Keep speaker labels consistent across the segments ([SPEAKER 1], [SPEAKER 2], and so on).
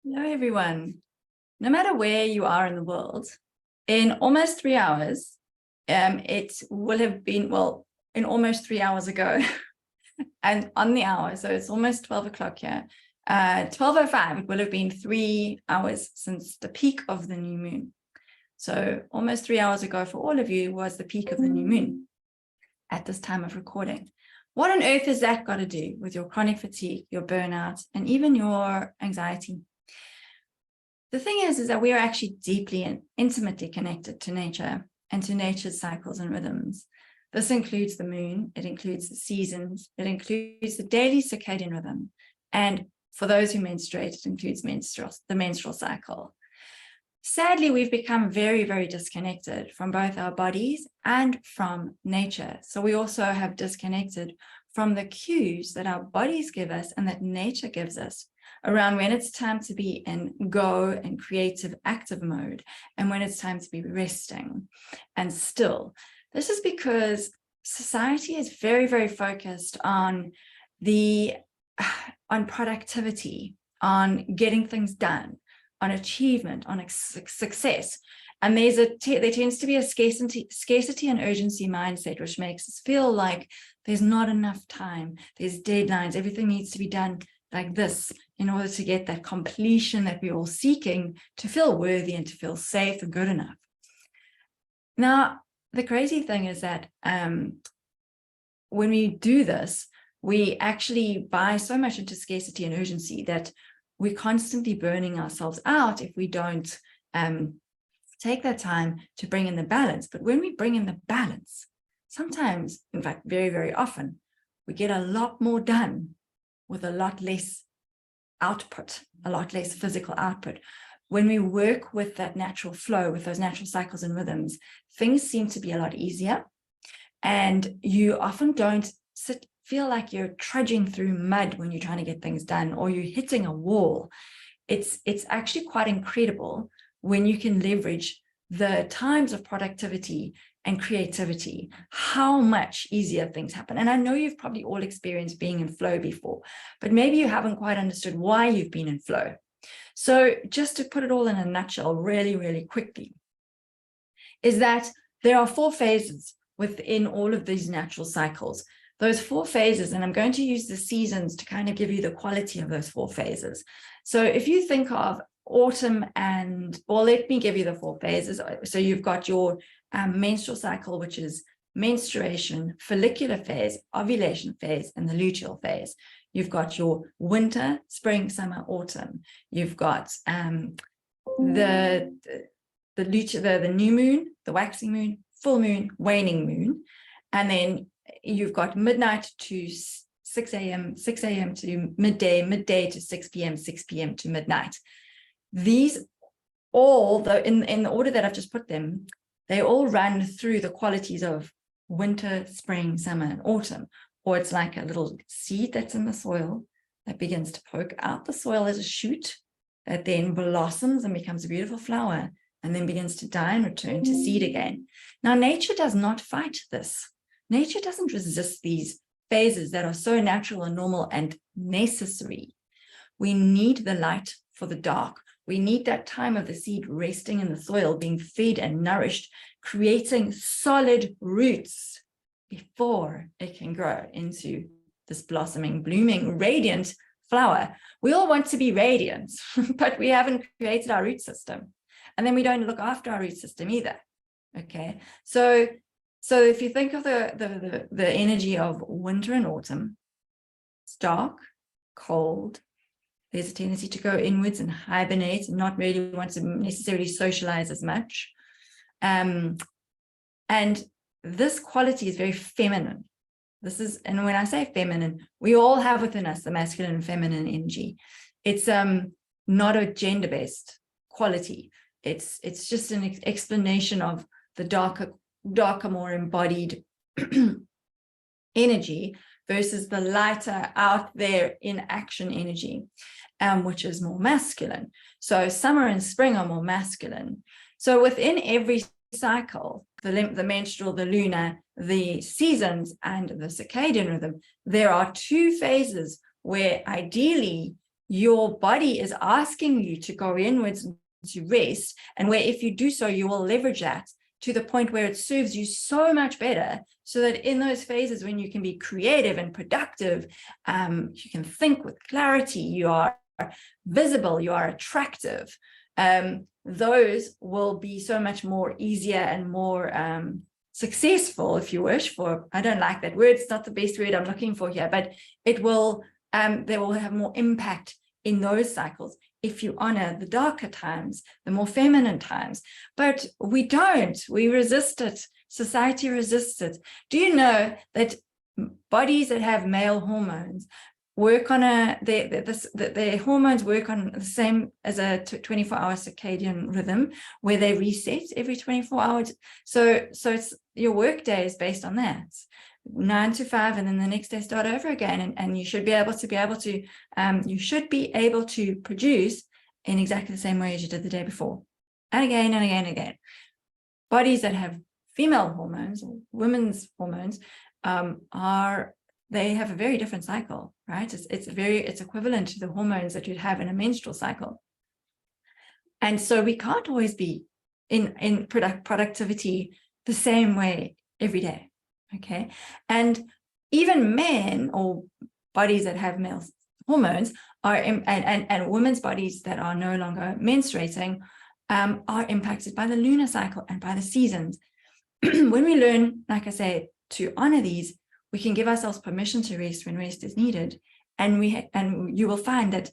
[SPEAKER 1] Hello, everyone. No matter where you are in the world, in almost 3 hours, it will have been, in almost 3 hours ago, and on the hour, so it's almost 12 o'clock here, 12:05, it will have been 3 hours since the peak of the new moon. So almost 3 hours ago for all of you was the peak of the new moon at this time of recording. What on earth has that got to do with your chronic fatigue, your burnout, and even your anxiety? The thing is that we are actually deeply and intimately connected to nature and to nature's cycles and rhythms. This includes the moon, it includes the seasons, it includes the daily circadian rhythm. And for those who menstruate, it includes the menstrual cycle. Sadly, we've become very, very disconnected from both our bodies and from nature. So we also have disconnected from the cues that our bodies give us and that nature gives us around when it's time to be in go and creative active mode and when it's time to be resting and still. This is because society is very, very focused on productivity, on getting things done, on achievement, on success. And there tends to be a scarcity and urgency mindset, which makes us feel like there's not enough time, there's deadlines, everything needs to be done like this in order to get that completion that we're all seeking to feel worthy and to feel safe and good enough. Now, the crazy thing is that when we do this, we actually buy so much into scarcity and urgency that we're constantly burning ourselves out if we don't take that time to bring in the balance. But when we bring in the balance, sometimes, in fact, very, very often, we get a lot more done with a lot less output, a lot less physical output. When we work with that natural flow, with those natural cycles and rhythms, things seem to be a lot easier. And you often don't feel like you're trudging through mud when you're trying to get things done, or you're hitting a wall. It's actually quite incredible when you can leverage the times of productivity and creativity, how much easier things happen. And I know you've probably all experienced being in flow before, but maybe you haven't quite understood why you've been in flow. So just to put it all in a nutshell really, really quickly, is that there are 4 phases within all of these natural cycles. Those 4 phases, and I'm going to use the seasons to kind of give you the quality of those 4 phases. So if you think of autumn let me give you the 4 phases. So you've got your menstrual cycle, which is menstruation, follicular phase, ovulation phase, and the luteal phase. You've got your winter, spring, summer, autumn. You've got the new moon, the waxing moon, full moon, waning moon, and then you've got midnight to 6 a.m., 6 a.m. to midday, midday to 6 p.m., 6 p.m. to midnight. These all, in the order that I've just put them, they all run through the qualities of winter, spring, summer, and autumn. Or it's like a little seed that's in the soil that begins to poke out the soil as a shoot that then blossoms and becomes a beautiful flower and then begins to die and return to seed again. Now, nature does not fight this. Nature doesn't resist these phases that are so natural and normal and necessary. We need the light for the dark. We need that time of the seed resting in the soil, being fed and nourished, creating solid roots before it can grow into this blossoming, blooming, radiant flower. We all want to be radiant, but we haven't created our root system. And then we don't look after our root system either. Okay, so if you think of the energy of winter and autumn, it's dark, cold. There's a tendency to go inwards and hibernate and not really want to necessarily socialize as much. And this quality is very feminine. And when I say feminine, we all have within us the masculine and feminine energy. It's not a gender-based quality. It's just an explanation of the darker, more embodied energy versus the lighter, out there in action energy, which is more masculine. So summer and spring are more masculine. So within every cycle, the menstrual, the lunar, the seasons, and the circadian rhythm, there are 2 phases where ideally your body is asking you to go inwards to rest, and where if you do so, you will leverage that to the point where it serves you so much better, so that in those phases when you can be creative and productive, you can think with clarity, you are visible, you are attractive, those will be so much more easier and more successful, if you wish, for, I don't like that word, it's not the best word I'm looking for here, but it will, they will have more impact in those cycles if you honor the darker times, the more feminine times. But we don't, we resist it. Society resists it. Do you know that bodies that have male hormones work on their hormones work on the same as a 24-hour circadian rhythm, where they reset every 24 hours. So it's, your work day is based on that. 9 to 5, and then the next day start over again, and you should be able to you should be able to produce in exactly the same way as you did the day before, and again and again and again. Bodies that have female hormones or women's hormones they have a very different cycle, right? It's equivalent to the hormones that you'd have in a menstrual cycle, and so we can't always be in productivity the same way every day. Okay, and even men or bodies that have male hormones are, and women's bodies that are no longer menstruating are impacted by the lunar cycle and by the seasons. When we learn, like I say, to honor these, we can give ourselves permission to rest when rest is needed, and you will find that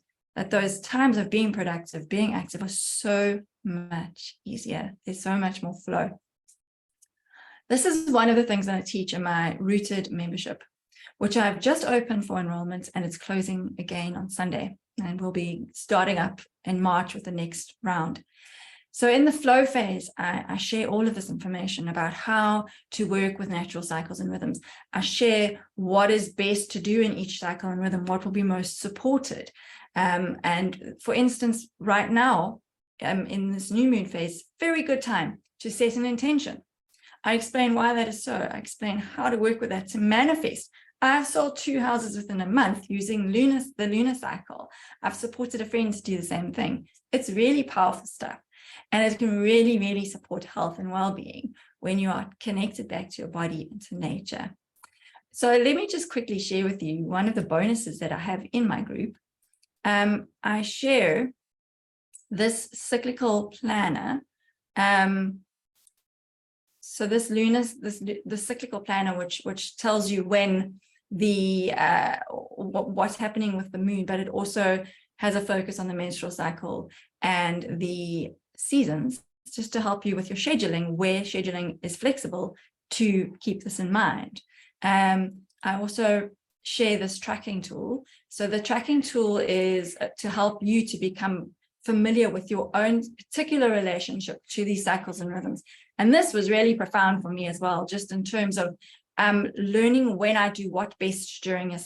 [SPEAKER 1] those times of being productive, being active, are so much easier. There's so much more flow. This is one of the things that I teach in my Rooted membership, which I've just opened for enrollment, and it's closing again on Sunday, and we'll be starting up in March with the next round. So in the flow phase, I share all of this information about how to work with natural cycles and rhythms. I share what is best to do in each cycle and rhythm, what will be most supported. And for instance, right now, in this new moon phase, very good time to set an intention. I explain why that is so. I explain how to work with that to manifest. I've sold 2 houses within a month using the lunar cycle. I've supported a friend to do the same thing. It's really powerful stuff. And it can really, really support health and well-being when you are connected back to your body and to nature. So let me just quickly share with you one of the bonuses that I have in my group. I share this cyclical planner. So this the cyclical planner, which tells you when what's happening with the moon, but it also has a focus on the menstrual cycle and the seasons, just to help you with your scheduling, where scheduling is flexible to keep this in mind. I also share this tracking tool. So the tracking tool is to help you to become familiar with your own particular relationship to these cycles and rhythms. And this was really profound for me as well, just in terms of learning when I do what best during a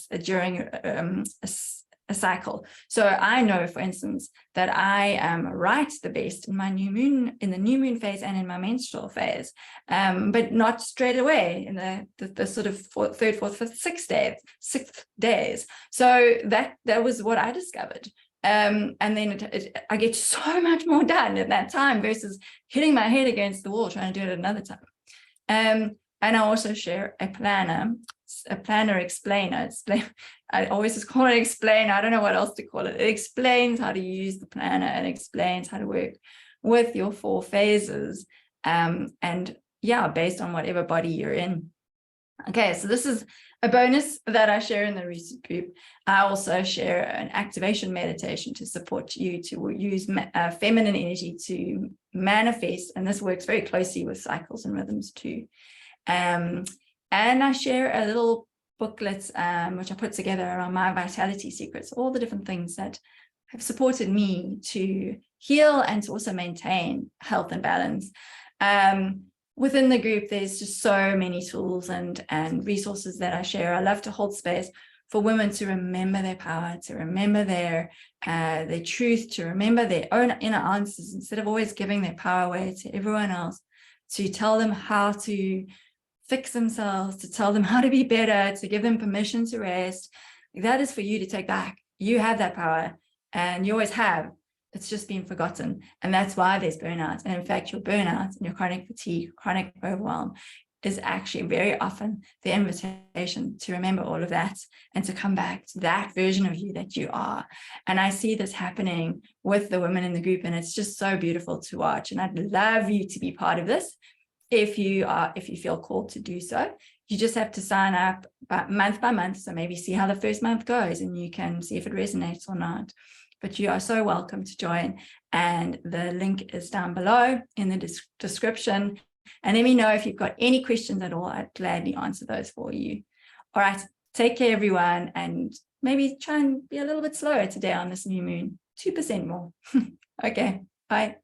[SPEAKER 1] cycle. So I know, for instance, that I write the best in the new moon phase and in my menstrual phase, but not straight away in the sort of third, fourth, fifth, sixth days. So that was what I discovered. And then I get so much more done at that time versus hitting my head against the wall trying to do it another time. And I also share a planner explainer. I always just call it explainer. I don't know what else to call it. It explains how to use the planner and explains how to work with your 4 phases. And yeah, based on whatever body you're in. Okay, so this is a bonus that I share in the Rooted group. I also share an activation meditation to support you to use feminine energy to manifest, and this works very closely with cycles and rhythms too. And I share a little booklet which I put together around my vitality secrets, all the different things that have supported me to heal and to also maintain health and balance. Within the group, there's just so many tools and resources that I share. I love to hold space for women to remember their power, to remember their truth, to remember their own inner answers, instead of always giving their power away to everyone else, to tell them how to fix themselves, to tell them how to be better, to give them permission to rest. That is for you to take back. You have that power. and you always have. It's just been forgotten. And that's why there's burnout. And in fact, your burnout and your chronic fatigue, chronic overwhelm is actually very often the invitation to remember all of that and to come back to that version of you that you are. And I see this happening with the women in the group, and it's just so beautiful to watch. And I'd love you to be part of this. If you feel called to do so, you just have to sign up month by month. So maybe see how the first month goes, and you can see if it resonates or not. But you are so welcome to join. And the link is down below in the description. And let me know if you've got any questions at all. I'd gladly answer those for you. All right. Take care, everyone. And maybe try and be a little bit slower today on this new moon. 2% more. Okay. Bye.